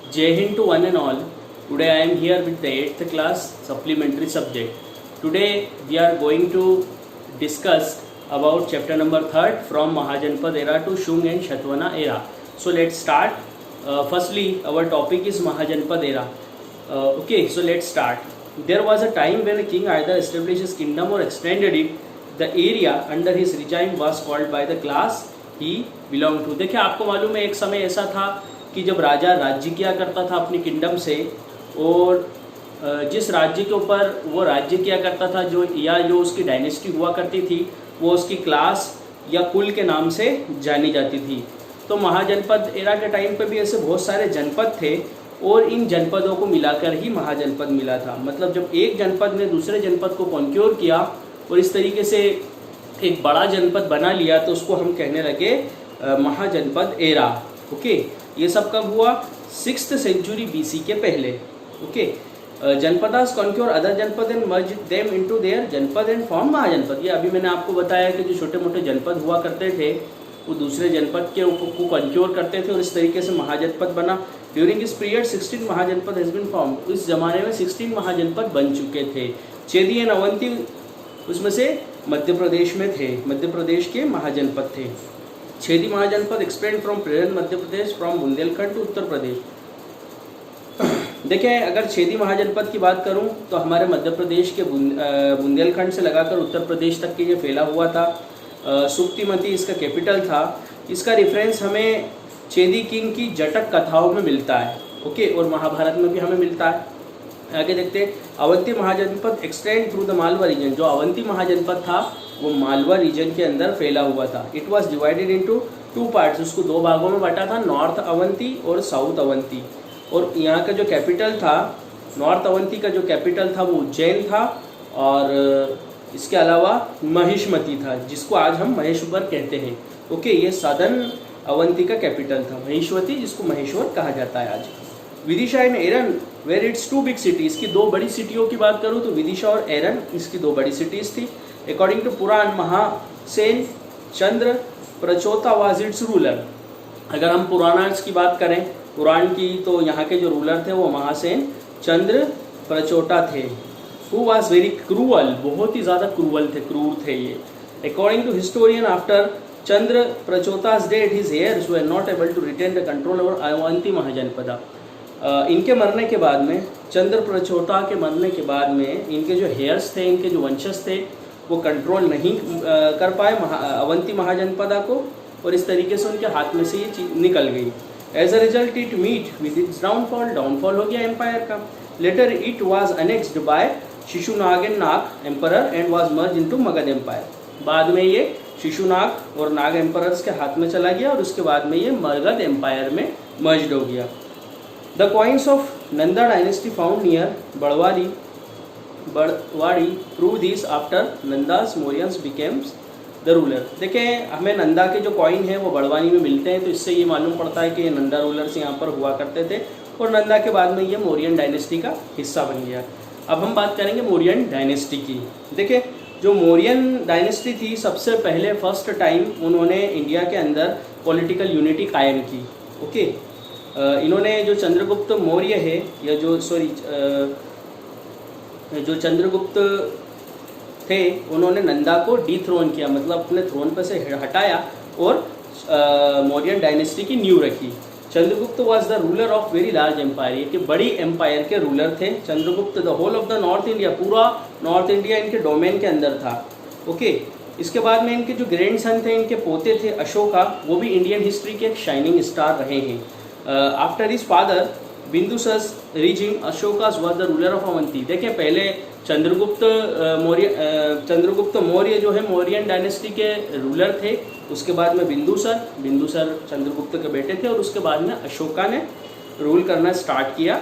Jai Hind to one and all. Today I am here with the 8th class supplementary subject. Today we are going to discuss about chapter number 3rd from Mahajanpad era to Shung and Shatavahana era. So let's start. Firstly, our topic is Mahajanpad era. Okay, so let's start. There was a time when a king either established his kingdom or extended it. The area under his regime was called by the class he belonged to. देखिए आपको मालूम है एक समय ऐसा था कि जब राजा राज्य किया करता था अपनी किंगडम से, और जिस राज्य के ऊपर वो राज्य किया करता था जो उसकी डायनेस्टी हुआ करती थी वो उसकी क्लास या कुल के नाम से जानी जाती थी। तो महाजनपद एरा के टाइम पे भी ऐसे बहुत सारे जनपद थे और इन जनपदों को मिलाकर ही महाजनपद मिला था। मतलब जब एक जनपद ने दूसरे जनपद को कॉन्क्योर किया और इस तरीके से एक बड़ा जनपद बना लिया तो उसको हम कहने लगे महाजनपद एरा। ओके, ये सब कब हुआ? 6th सेंचुरी BC के पहले। ओके, जनपदास कॉन्क्योर अदर जनपद and merge them into their जनपद एंड फॉर्म महाजनपद। ये अभी मैंने आपको बताया कि जो छोटे मोटे जनपद हुआ करते थे वो दूसरे जनपद के को कॉन्क्योर करते थे और इस तरीके से महाजनपद बना। During this period 16 mahajanapada has been form. इस जमाने में 16 महाजनपद बन चुके थे। चेदी एंड अवंती उसमें से मध्य प्रदेश में थे, मध्य प्रदेश के महाजनपद थे। Chedi mahajanapada expand from present Madhya Pradesh from Bundelkhand to Uttar Pradesh. देखिए अगर छेदी महाजनपद की बात करूं तो हमारे मध्य प्रदेश के बुंदेलखंड से लगाकर उत्तर प्रदेश तक के ये फैला हुआ था। सुक्तिमती इसका कैपिटल था। इसका रेफरेंस हमें चेदी किंग की जटक कथाओं में मिलता है। ओके, और महाभारत में भी हमें मिलता है। आगे देखते हैं, Avanti mahajanapada extend through the Malwa region. जो अवंती महाजनपद था वो मालवा रीजन के अंदर फैला हुआ था। It was divided into 2 parts. उसको 2 भागों में बांटा था, नॉर्थ अवंती और साउथ अवंती। और यहाँ का जो कैपिटल था, नॉर्थ अवंती का जो कैपिटल था वो उज्जैन था, और इसके अलावा महिष्मती था जिसको आज हम महेश्वर कहते हैं। ओके, ये सदर्न अवंती का कैपिटल था महिष्मती, जिसको महेश्वर कहा जाता है आज। Vidisha and Eran where it's 2 big city. इसकी 2 बड़ी सिटियों की बात करूँ तो विदिशा और एरन इसकी 2 बड़ी सिटीज़ थी। According to Purana, Mahasena Chandra Pradyota was its ruler. अगर हम पुराणास की बात करें पुराण की, तो यहाँ के जो रूलर थे वो महासेन चंद्र प्रचोटा थे। हु वाज वेरी क्रूअल, बहुत ही ज़्यादा क्रूअल थे, क्रूर थे ये। According to historian, after Chandra Pradyota's death his heirs were not able to retain the control over Avanti Mahajanapada. इनके मरने के बाद में, चंद्र प्रचोता के मरने के बाद में इनके जो हेयर्स थे, इनके जो वंशज थे वो कंट्रोल नहीं कर पाए अवंती महाजनपदा को, और इस तरीके से उनके हाथ में से ये चीज निकल गई। As a result it meet with its downfall हो गया एम्पायर का। Later it was annexed by Shishunag Nag emperor and was merge into Magadh empire. बाद में ये शिशुनाग और नाग एम्परर्स के हाथ में चला गया और उसके बाद में ये मगध एम्पायर में मर्ज्ड हो गया। The coins of Nanda dynasty found near Badwadi prove this after Nandas Mauryans becomes the ruler. देखें हमें नंदा के जो कॉइन हैं वो बड़वानी में मिलते हैं, तो इससे ये मालूम पड़ता है कि ये नंदा रूलर्स यहाँ पर हुआ करते थे और नंदा के बाद में ये मौर्यन डायनेस्टी का हिस्सा बन गया। अब हम बात करेंगे मौर्यन डायनेस्टी की। देखिए जो मौर्यन डायनेस्टी थी, सबसे पहले फर्स्ट टाइम उन्होंने इंडिया के अंदर पॉलिटिकल यूनिटी कायम की। ओके, इन्होंने जो चंद्रगुप्त मौर्य है, या जो चंद्रगुप्त थे, उन्होंने नंदा को डिथ्रोन किया, मतलब अपने थ्रोन पर से हटाया और मौर्यन डायनेस्टी की नींव रखी। Chandragupta was the ruler of very large empire. ये कि बड़ी एम्पायर के रूलर थे Chandragupta. The whole of the north India, पूरा नॉर्थ इंडिया इनके डोमेन के अंदर था। ओके, इसके बाद में इनके जो ग्रैंड सन थे, इनके पोते थे अशोका, वो भी इंडियन हिस्ट्री के एक शाइनिंग स्टार रहे हैं। After his father Bindusara's regime, Ashokas was the ruler of Avanti. देखिए पहले चंद्रगुप्त मौर्य जो है मौर्यन डायनेस्टी के रूलर थे, उसके बाद में बिंदुसर चंद्रगुप्त के बेटे थे, और उसके बाद में अशोका ने रूल करना स्टार्ट किया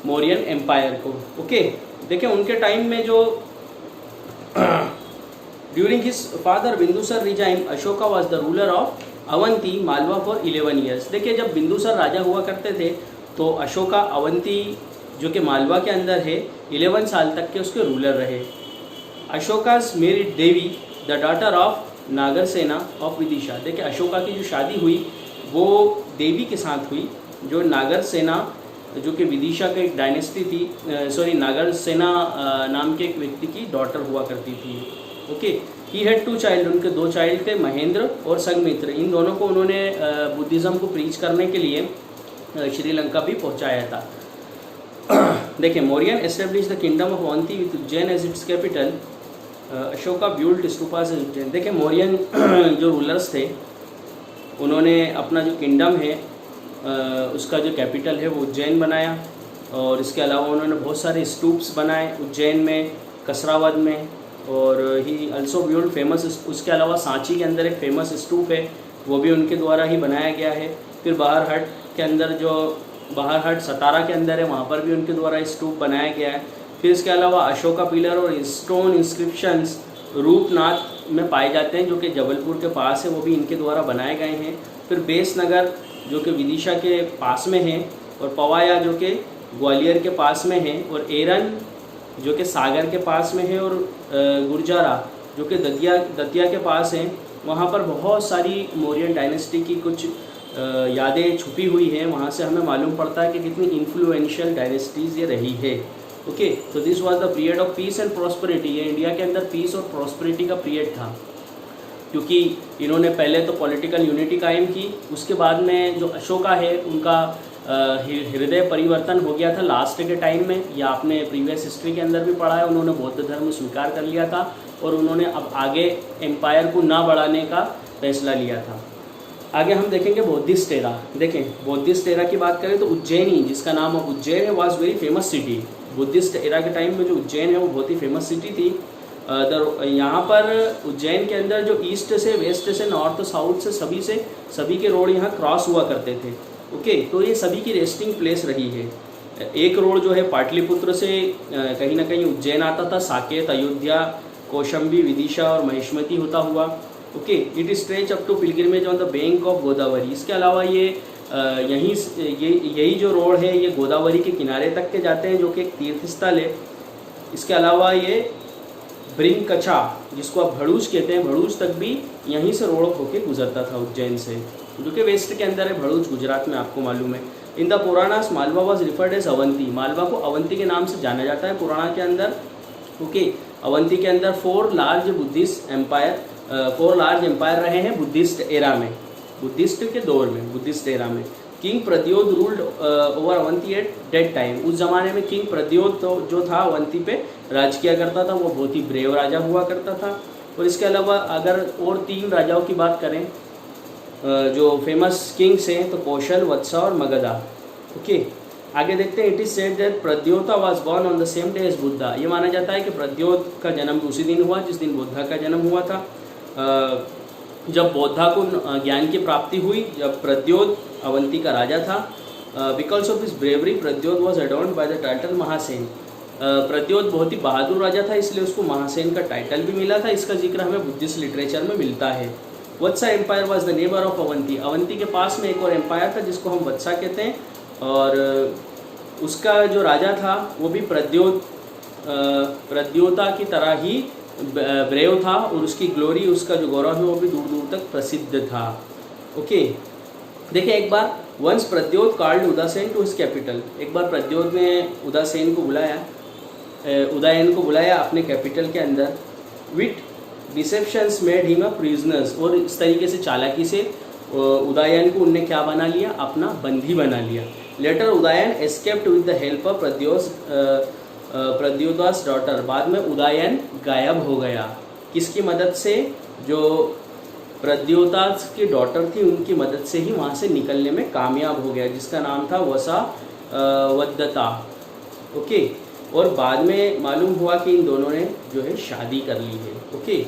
मौर्यन एम्पायर को। ओके, देखिए उनके टाइम में जो during his father Bindusar regime, Ashoka was the ruler of Avanti Malwa for 11 years. देखिए जब बिंदुसर राजा हुआ करते थे तो अशोका अवंती जो कि मालवा के अंदर है 11 साल तक के उसके रूलर रहे। Ashokas married Devi the daughter of Nagarasena of Vidisha. देखिए अशोका की जो शादी हुई वो देवी के साथ हुई जो नागरसेना जो कि विदिशा का एक डायनेस्टी थी, सॉरी नागर सेना नाम के एक व्यक्ति की डॉटर हुआ करती थी। ओके, ही हैड 2 चाइल्ड, उनके 2 चाइल्ड थे, महेंद्र और संघमित्र। इन दोनों को उन्होंने बुद्धिज़्म को प्रीच करने के लिए श्रीलंका भी पहुंचाया था। देखिए, Mauryan establish the kingdom of Avanti with Ujjain as its capital. Ashoka build stupas as Ujjain. देखिए, मौर्यन जो रूलर्स थे उन्होंने अपना जो किंगडम है उसका जो कैपिटल है वो उज्जैन बनाया, और इसके अलावा उन्होंने बहुत सारे स्तूप्स बनाए उज्जैन में, कसरावद में, और ही अल्सो ब्यूल्ड फेमस। उसके अलावा सांची के अंदर एक फेमस स्तूप है, वो भी उनके द्वारा ही बनाया गया है। फिर बाहरहाट के अंदर, जो बाहरहाट सतारा के अंदर है, वहाँ पर भी उनके द्वारा स्तूप बनाया गया है। फिर इसके अलावा अशोका पिलर और स्टोन इंस्क्रिप्शंस रूपनाथ में पाए जाते हैं, जो कि जबलपुर के पास है, वो भी इनके द्वारा बनाए गए हैं। फिर बेसनगर जो कि विदिशा के पास में है, और पवाया जो कि ग्वालियर के पास में है, और एरन जो कि सागर के पास में है, और गुर्जारा जो कि दतिया के पास है। वहाँ पर बहुत सारी मौर्यन डायनेस्टी की कुछ यादें छुपी हुई हैं। वहाँ से हमें मालूम पड़ता है कि कितनी इन्फ्लुएंशियल डायनेस्टीज़ ये रही है। ओके, तो this was the period of peace and prosperity. ये इंडिया के अंदर पीस और प्रॉस्पेरिटी का पीरियड था, क्योंकि इन्होंने पहले तो पॉलिटिकल यूनिटी कायम की, उसके बाद में जो अशोका है उनका हृदय परिवर्तन हो गया था लास्ट के टाइम में, या आपने प्रीवियस हिस्ट्री के अंदर भी पढ़ा है। उन्होंने बौद्ध धर्म स्वीकार कर लिया था, और उन्होंने अब आगे एम्पायर को ना बढ़ाने का फैसला लिया था। आगे हम देखेंगे बौद्धिस्ट एरा। देखें, बौद्धिस्ट एरा की बात करें तो उज्जैनी, जिसका नाम अब उज्जैन है, was very famous city. Buddhist era के टाइम में जो उज्जैन है वो बहुत ही फेमस सिटी थी। यहाँ पर उज्जैन के अंदर जो ईस्ट से, वेस्ट से, नॉर्थ साउथ से सभी के रोड यहाँ क्रॉस हुआ करते थे। ओके, तो ये सभी की रेस्टिंग प्लेस रही है। एक रोड जो है पाटलिपुत्र से कहीं ना कहीं उज्जैन आता था, साकेत, अयोध्या, कौशंबी, विदिशा और महिष्मती होता हुआ। Okay, it stretch up to pilgrimage on the bank of Godavari. इसके अलावा ये यही जो रोड है ये गोदावरी के किनारे तक के जाते हैं, जो कि एक तीर्थ स्थल है। इसके अलावा ये ब्रिंकचा, जिसको आप भड़ूच कहते हैं, भड़ूच तक भी यहीं से रोड होके गुजरता था उज्जैन से, जो कि वेस्ट के अंदर है। भड़ूच गुजरात में, आपको मालूम है। In the Puranas Malwa was referred as Avanti. Malwa को अवंती के नाम से जाना जाता है पुराणा के अंदर। ओके, अवंती के अंदर 4 लार्ज एम्पायर रहे हैं बुद्धिस्ट एरा में, बुद्धिस्ट के दौर में, बुद्धिस्ट एरा में। King Pradyot ruled over Avanti at that time. उस जमाने में किंग प्रद्योत तो जो था अवंती पे राज किया करता था, वो बहुत ही ब्रेव राजा हुआ करता था। और इसके अलावा अगर और 3 राजाओं की बात करें जो फेमस किंग्स हैं, तो कौशल, वत्सा और मगधा। ओके, आगे देखते हैं। It is said that Pradyota was born on the same day as Buddha. ये माना जाता है कि प्रद्योत का जन्म उसी दिन हुआ जिस दिन बुद्धा का जन्म हुआ था। जब बौद्धा को ज्ञान की प्राप्ति हुई, जब प्रद्योत अवंती का राजा था। Because of his bravery Pradyot was adorned by the title Mahasen. Pradyot बहुत ही बहादुर राजा था, इसलिए उसको महासेन का टाइटल भी मिला था। इसका जिक्र हमें बुद्धिस्ट लिटरेचर में मिलता है। Vatsa empire was the neighbour of Avanti. Avanti के पास में एक और एम्पायर था जिसको हम वत्सा कहते हैं, और उसका जो राजा था वो भी प्रद्योता की तरह ही ब्रेव था, और उसकी ग्लोरी, उसका जो गौरव है वो भी दूर दूर तक प्रसिद्ध था। ओके, देखिए, एक बार once Pradyot called Udasen to his capital. एक बार प्रद्योत ने उदायन को बुलाया अपने कैपिटल के अंदर। With deceptions made him a prisoners. और इस तरीके से चालाकी से उदायन को उनने क्या बना लिया, अपना बंदी बना लिया। Later Udayan escaped with the help of Pradyota's daughter. बाद में उदायन गायब हो गया, किसकी मदद से? जो प्रद्योतास की डॉटर थी उनकी मदद से ही वहाँ से निकलने में कामयाब हो गया, जिसका नाम था वसावदत्ता। ओके, और बाद में मालूम हुआ कि इन दोनों ने जो है शादी कर ली है। ओके,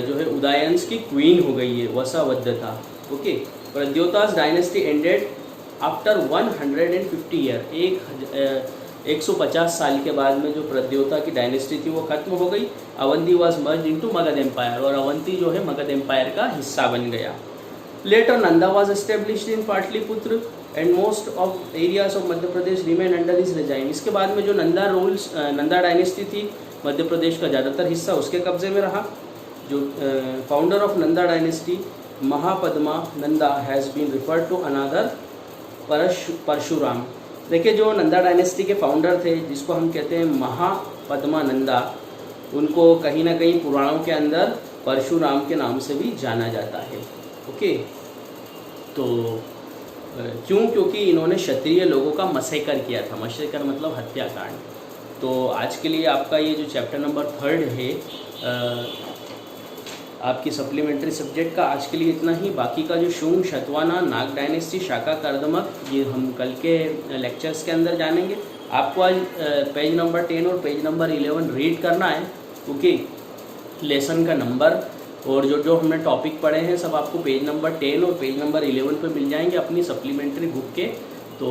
जो है उदायंस की क्वीन हो गई है Vasavadatta. Okay, Pradyota's dynasty ended after 150 year. 150 साल के बाद में जो प्रद्योता की डायनेस्टी थी वो खत्म हो गई। Avanti was merge into Magadh empire, और अवंती जो है मगध एम्पायर का हिस्सा बन गया। Later Nanda was established in Pataliputra and most of areas of Madhya Pradesh remain under his regime. इसके बाद में जो नंदा डायनेस्टी थी, मध्य प्रदेश का ज़्यादातर हिस्सा उसके कब्जे में रहा। जो founder of Nanda dynasty Mahapadma Nanda has been referred to another Parshuram. देखिए, जो नंदा डायनेस्टी के फाउंडर थे, जिसको हम कहते हैं महापद्मानंदा, उनको कहीं ना कहीं पुराणों के अंदर परशुराम के नाम से भी जाना जाता है। ओके, तो क्यों? क्योंकि इन्होंने क्षत्रिय लोगों का मसेकर किया था। मसेकर मतलब हत्याकांड। तो आज के लिए आपका ये जो चैप्टर नंबर 3 है आपकी सप्लीमेंट्री सब्जेक्ट का, आज के लिए इतना ही। बाकी का जो शुंग, शतवाहना, नाग डायनेस्टी, शाका, कर्दमक, ये हम कल के लेक्चर्स के अंदर जानेंगे। आपको आज पेज नंबर 10 और पेज नंबर 11 रीड करना है, क्योंकि लेसन का नंबर और जो जो हमने टॉपिक पढ़े हैं सब आपको पेज नंबर 10 और पेज नंबर 11 पे मिल जाएंगे अपनी सप्लीमेंट्री बुक के। तो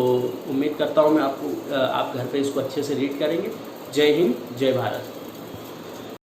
उम्मीद करता हूँ मैं आप घर पे इसको अच्छे से रीड करेंगे। जय हिंद, जय भारत।